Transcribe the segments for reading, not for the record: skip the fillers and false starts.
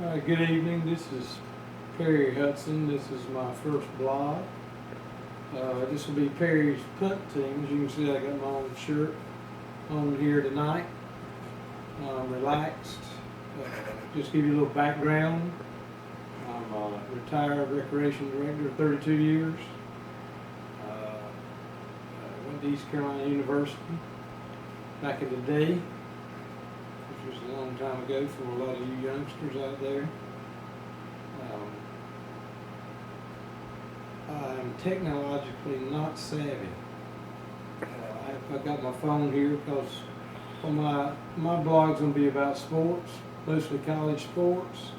Good evening. This is Perry Hudson. This is my first blog. This will be Perry's punt team. As you can see, I got my own shirt on here tonight. I'm relaxed. Just give you a little background. I'm a retired recreation director, 32 years. I went to East Carolina University back in the day, which was a long time ago for a lot of you youngsters out there. I'm technologically not savvy. I've got my phone here because my blog's going to be about sports, mostly college sports.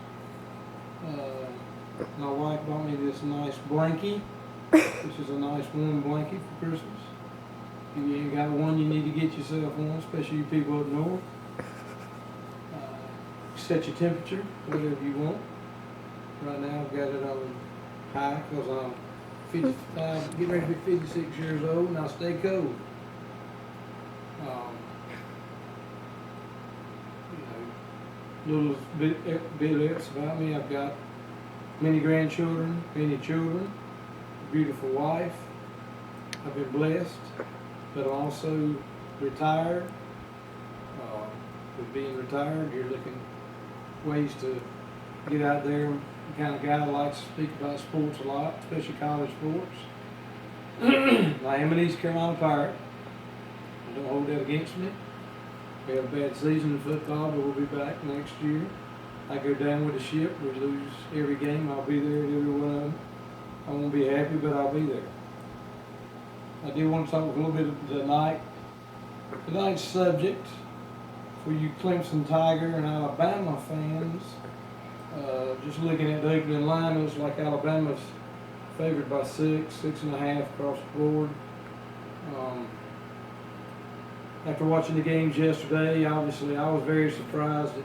My wife bought me this nice blankie, which is a nice warm blanket for Christmas. If you ain't got one, you need to get yourself one, especially you people up north. Set your temperature, whatever you want. Right now I've got it on high because I'm 55, getting ready to be 56 years old, and I stay cold. Little bit else about me. I've got many grandchildren, many children, a beautiful wife. I've been blessed, but I'm also retired. With being retired, you're looking ways to get out there. I'm the kind of guy that likes to speak about sports a lot, especially college sports. I am an East Carolina Pirate. Don't hold that against me. We had a bad season in football, but we'll be back next year. I go down with the ship. We lose every game. I'll be there at every one of them. I won't be happy, but I'll be there. I do want to talk a little bit tonight. Tonight's subject for you Clemson Tiger and Alabama fans. Just looking at the opening line, it looks like Alabama's favored by 6.5 across the board. After watching the games yesterday, obviously I was very surprised at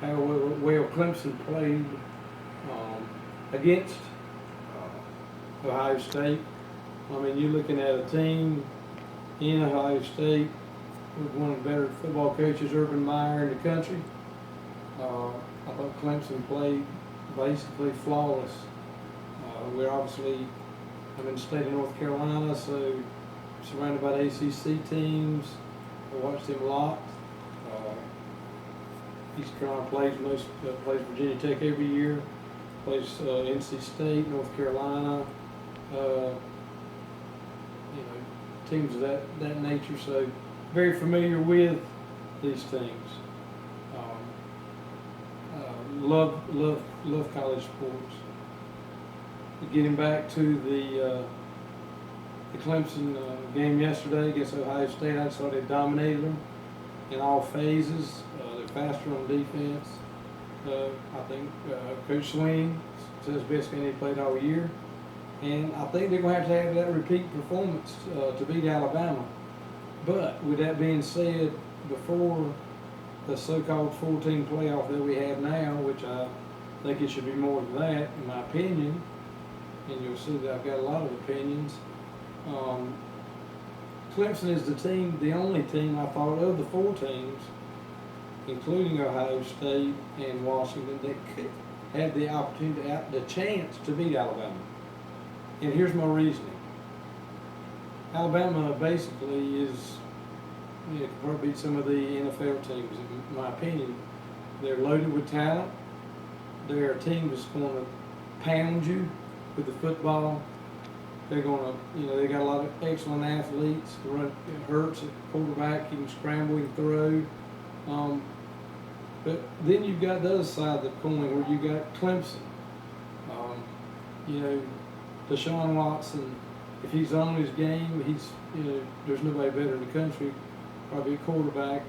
how well Clemson played against Ohio State. I mean, you're looking at a team in Ohio State with one of the better football coaches, Urban Meyer, in the country. I thought Clemson played basically flawless. We're obviously, I'm in the state of North Carolina, so surrounded by the ACC teams. I watched them a lot. East Carolina plays Virginia Tech every year, plays NC State, North Carolina, teams of that nature. So very familiar with these teams. Love college sports. Getting back to the Clemson game yesterday against Ohio State, I thought they dominated them in all phases. They're faster on defense. I think Coach Sweeney says best game he played all year, and I think they're going to have that repeat performance to beat Alabama. But with that being said, before the so-called 14 playoff that we have now, which I think it should be more than that, in my opinion, and you'll see that I've got a lot of opinions. Clemson is the only team I thought of the 4 teams, including Ohio State and Washington, that could have the opportunity, the chance to beat Alabama. And here's my reasoning. Alabama basically is, could probably beat some of the NFL teams, in my opinion. They're loaded with talent. They're a team that's going to pound you with the football. They're going to, they got a lot of excellent athletes. It hurts at quarterback. You can scramble, you can throw. But then you've got the other side of the coin where you got Clemson. Deshaun Watson, if he's on his game, there's nobody better in the country, probably a quarterback.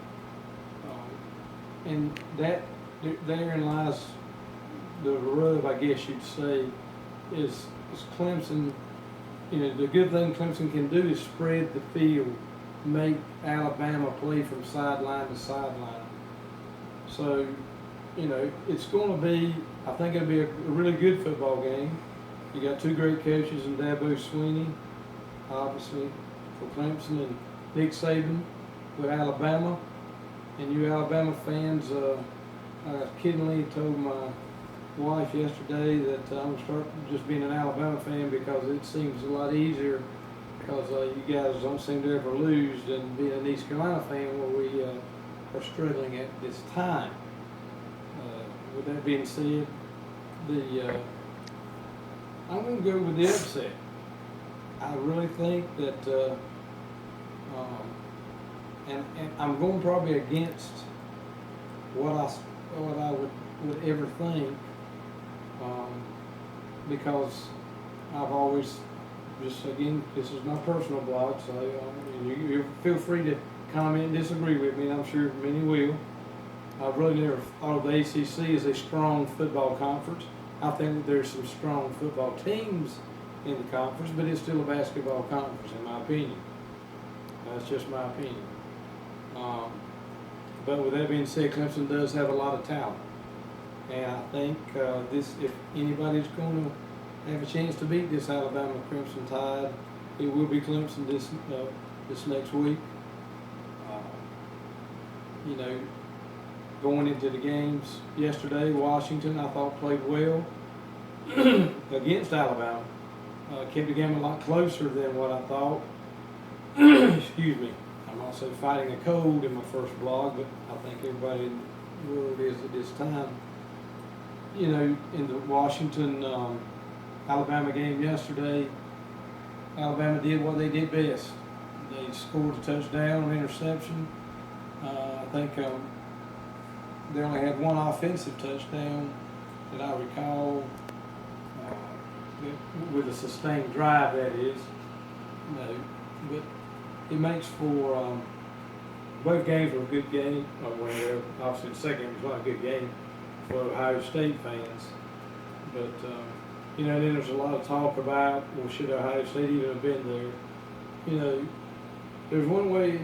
And therein lies the rub, I guess you'd say, is Clemson. The good thing Clemson can do is spread the field, make Alabama play from sideline to sideline. So, it's going to be, I think it'll be a really good football game. You got 2 great coaches in Dabo Sweeney, obviously, for Clemson, and Nick Saban with Alabama. And you Alabama fans, I kiddingly told my wife yesterday that I'm gonna start just being an Alabama fan because it seems a lot easier because you guys don't seem to ever lose than being an East Carolina fan where we are struggling at this time. With that being said, I'm going to go with the upset. I really think that, and I'm going probably against what I would ever think, because I've always, just again, this is my personal blog, so you feel free to comment and disagree with me, and I'm sure many will. I've really never thought of the ACC as a strong football conference. I think that there's some strong football teams in the conference, but it's still a basketball conference, in my opinion. That's just my opinion. But with that being said, Clemson does have a lot of talent, and I think if anybody's going to have a chance to beat this Alabama Crimson Tide, it will be Clemson this next week. Going into the games yesterday, Washington I thought played well against Alabama. Kept the game a lot closer than what I thought. Excuse me. I'm also fighting a cold in my first blog, but I think everybody in the world is at this time. In the Washington Alabama game yesterday, Alabama did what they did best. They scored a touchdown, an interception. I think they only had one offensive touchdown that I recall, with a sustained drive, that is. But it makes for both games were a good game. Well, obviously the second game was not a good game for Ohio State fans. But then there's a lot of talk about, well, should Ohio State even have been there? There's one way.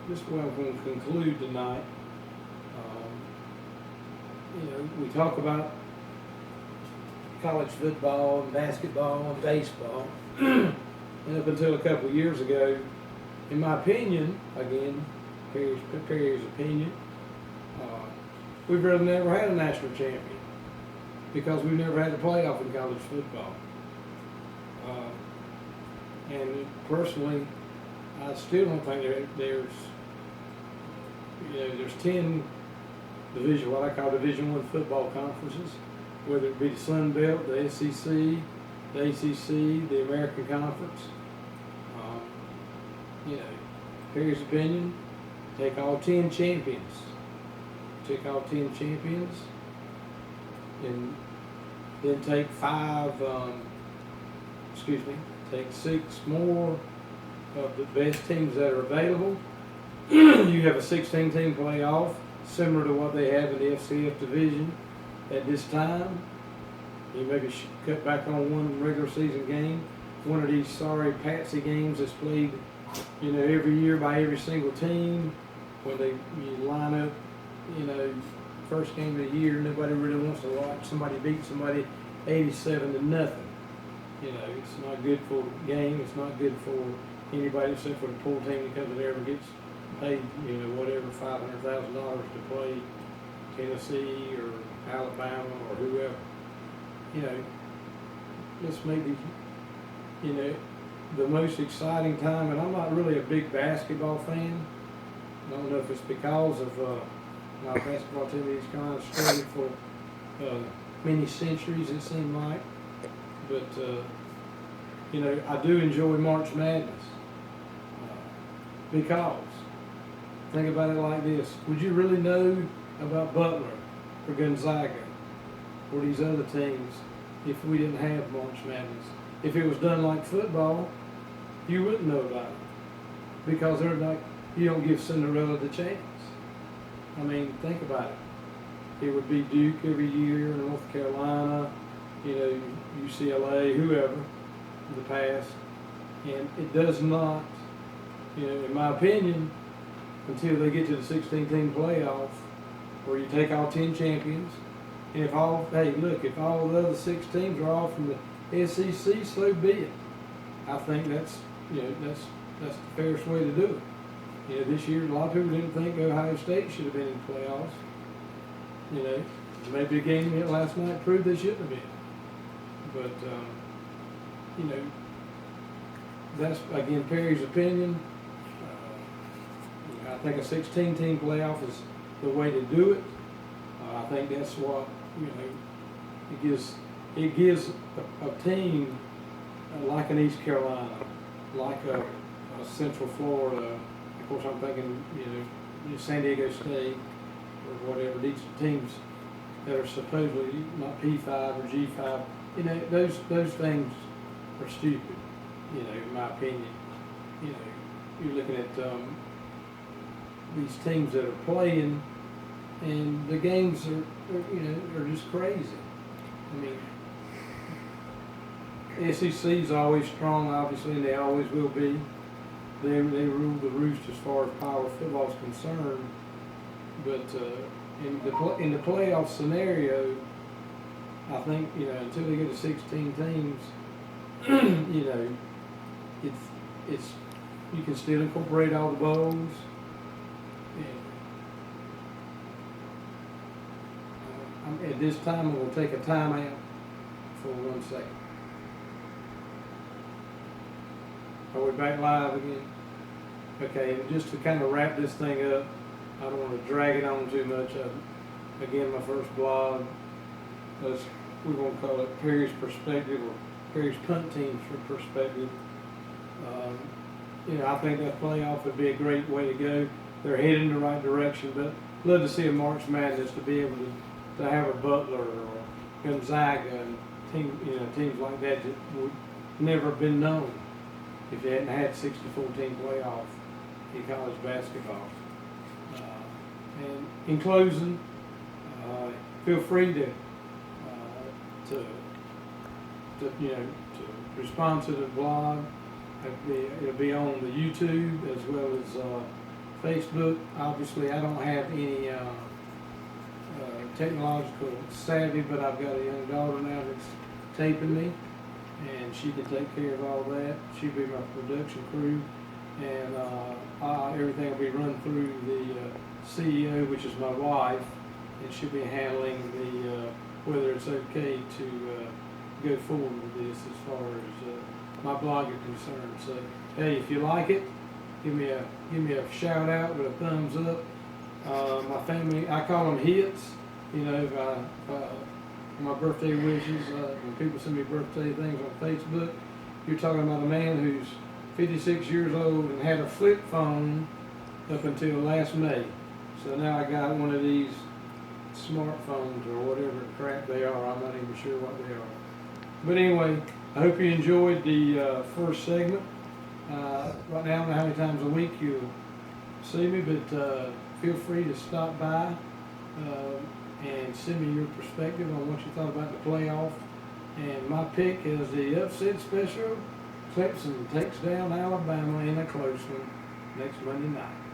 This is what I'm going to conclude tonight. We talk about college football and basketball and baseball. And up until a couple of years ago, in my opinion, again, Perry's opinion, we've really never had a national champion because we've never had a playoff in college football. And personally, I still don't think there's 10 what I call Division I football conferences, whether it be the Sun Belt, the SEC, the ACC, the American Conference. Perry's opinion, take all 10 champions. Take all 10 champions, and then take take 6 more of the best teams that are available. You have a 16-team playoff, similar to what they have in the FCS division at this time. You maybe should cut back on one regular season game. One of these sorry patsy games that's played, every year by every single team. When you line up, first game of the year, nobody really wants to watch somebody beat somebody 87-0. It's not good for the game. It's not good for anybody except for the poor team that comes in there and gets paid, whatever, $500,000 to play Tennessee or Alabama or whoever. This may be, the most exciting time, and I'm not really a big basketball fan. I don't know if it's because of my basketball team is kind of struggled for many centuries, it seemed like. But, I do enjoy March Madness because, think about it like this. Would you really know about Butler or Gonzaga or these other teams if we didn't have March Madness? If it was done like football, you wouldn't know about it because they're like, you don't give Cinderella the chance. I mean, think about it. It would be Duke every year, North Carolina, UCLA, whoever in the past. And it does not, in my opinion, until they get to the 16-team playoff, where you take all 10 champions, and if all the other 6 teams are all from the SEC, so be it. I think that's the fairest way to do it. This year a lot of people didn't think Ohio State should have been in the playoffs. You know, maybe the game we had last night proved they shouldn't have been. But, you know, that's, again, Perry's opinion. I think a 16-team playoff is the way to do it. I think that's what, you know, it gives a team like an East Carolina, like a Central Florida. Of course, I'm thinking, you know, San Diego State or whatever. These teams that are supposedly not P5 or G5, you know, those things are stupid. You know, in my opinion. You know, you're looking at these teams that are playing, and the games are you know, are just crazy. I mean, SEC's always strong, obviously, and they always will be. They rule the roost as far as power football is concerned. But in the playoff scenario, I think, you know, until they get to 16 teams, you know, it's you can still incorporate all the bowls. At this time, we'll take a timeout for 1 second. Are we back live again? Okay, and just to kind of wrap this thing up, I don't want to drag it on too much. Again, my first blog, we're going to call it Perry's Perspective, or Perry's Punt Team's Perspective. You know, I think that playoff would be a great way to go. They're heading in the right direction, but love to see a March Madness, to be able to have a Butler or Gonzaga and teams like that would never have been known if they hadn't had 64-team playoff in college basketball. And in closing, feel free to respond to the blog. It'll be on the YouTube as well as Facebook. Obviously, I don't have any technological savvy, but I've got a young daughter now that's taping me, and she can take care of all that. She'll be my production crew, and everything will be run through the CEO, which is my wife, and she'll be handling the whether it's okay to go forward with this as far as my blog is concerned. So, hey, if you like it, give me a shout out with a thumbs up. My family, I call them hits. You know, my birthday wishes, when people send me birthday things on Facebook, you're talking about a man who's 56 years old and had a flip phone up until last May. So now I got one of these smartphones or whatever crap they are. I'm not even sure what they are. But anyway, I hope you enjoyed the first segment. Right now, I don't know how many times a week you'll see me, but feel free to stop by and send me your perspective on what you thought about the playoff. And my pick is the upset special. Clemson takes down Alabama in a close one next Monday night.